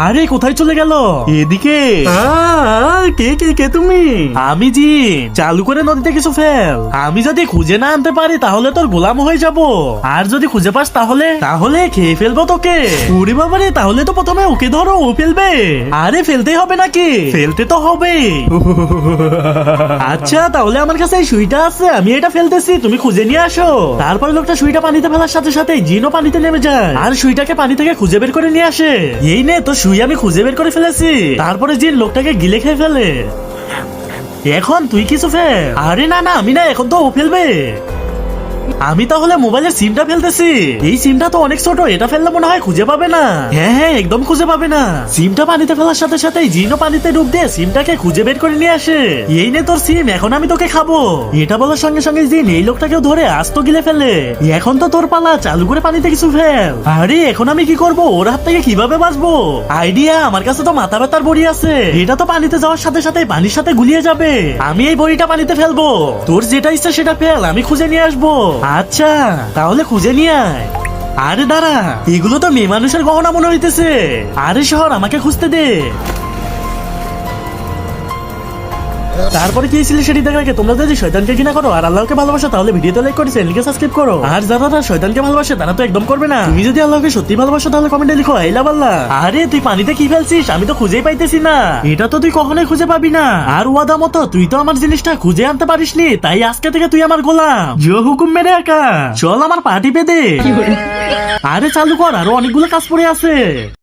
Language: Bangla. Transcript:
আরে কোথায় চলে গেল? এদিকে। কে কে কে তুমি? আমি জি। চালু করে নদীতে কিছু ফেল। আমি যদি খুঁজে না আনতে পারি তাহলে তোর গোলাম হয়ে যাব, আর যদি খুঁজে পাস তাহলে তাহলে খেয়ে ফেলবো তোকে। ওরে বাবারে, তাহলে তো প্রথমে ওকে ধরো, ও ফেলবে। আরে ফেলতেই হবে নাকি? ফেলতে তো হবে। আচ্ছা তাহলে আমার কাছে এই সুইটা আছে, আমি এটা ফেলতেছি, তুমি খুঁজে নিয়ে আসো। তারপর লোকটা সুইটা পানিতে ফেলার সাথে সাথে জিনও পানিতে নেমে যায় আর সুইটাকে পানি থেকে খুঁজে বের করে নিয়ে আসে। এই নে তো সুই আমি খুঁজে বের করে ফেলেছি। তারপরে জিন লোকটাকে গিলে খেয়ে ফেলে। এখন তুই কিছু ফেল। আরে না না, আমি না, এখন তো ও ফেলবে। আমি তাহলে মোবাইলের সিমটা ফেলতেছি। এই সিমটা তো অনেক ছোট, এটা ফেললে মনে হয় খুঁজে পাবে না। হ্যাঁ হ্যাঁ, একদম খুঁজে পাবে না। সিমটা পানিতে ফেলার সাথে সাথে জিনও পানিতে ডুব দিয়ে সিমটাকে খুঁজে বের করে নিয়ে আসে। এই নে তোর সিম, এখন আমি তোকে খাবো। এটা বলার সঙ্গে সঙ্গে জিন এই লোকটাকেও ধরে আস্ত গিলে ফেলে। এখন তো তোর পালা, চালু করে পানিতে কিছু ফেল। আরে এখন আমি কি করব? ওর হাত থেকে কিভাবে বাঁচবো? আইডিয়া, আমার কাছে তো মাথা ব্যথার বড়ি আছে। এটা তো পানিতে যাওয়ার সাথে সাথে পানির সাথে গুলিয়ে যাবে। আমি এই বড়িটা পানিতে ফেলবো। তোর যেটা ইচ্ছা সেটা ফেল, আমি খুঁজে নিয়ে আসবো। আচ্ছা তাহলে খুঁজে নিয়ে আয়। আরে দাঁড়া, এগুলো তো মেয়ে মানুষের গহনা মনে হইতেছে। আরে শহর, আমাকে খুঁজতে দে। তারপরে কি ছিল সেটি দেখার আগে তোমরা যদি শয়তানকে ঘৃণা করো আর আল্লাহকে ভালোবাসো তাহলে ভিডিওতে লাইক করে চ্যানেলকে সাবস্ক্রাইব করো। আর যারা শয়তানকে ভালোবাসে তারা তো একদম করবে না। তুমি যদি আল্লাহকে সত্যি ভালোবাসো তাহলে কমেন্টে লিখো আই লাভ আল্লাহ। আরে তুই পানিতে কি ফেলছিস? আমি তো খুঁজেই পাইতেছি না। এটা তো তুই কখনোই খুঁজে পাবি না। আর ওয়াদা মতো তুই তো আমার জিনিসটা খুঁজে আনতে পারিসনি, তাই আজকে থেকে তুই আমার গোলাম। জো হুকুম মেরে একা চল, আমার পার্টি পেদে। আরে চালু কর, আরো অনেকগুলো কাজ পড়ে আছে।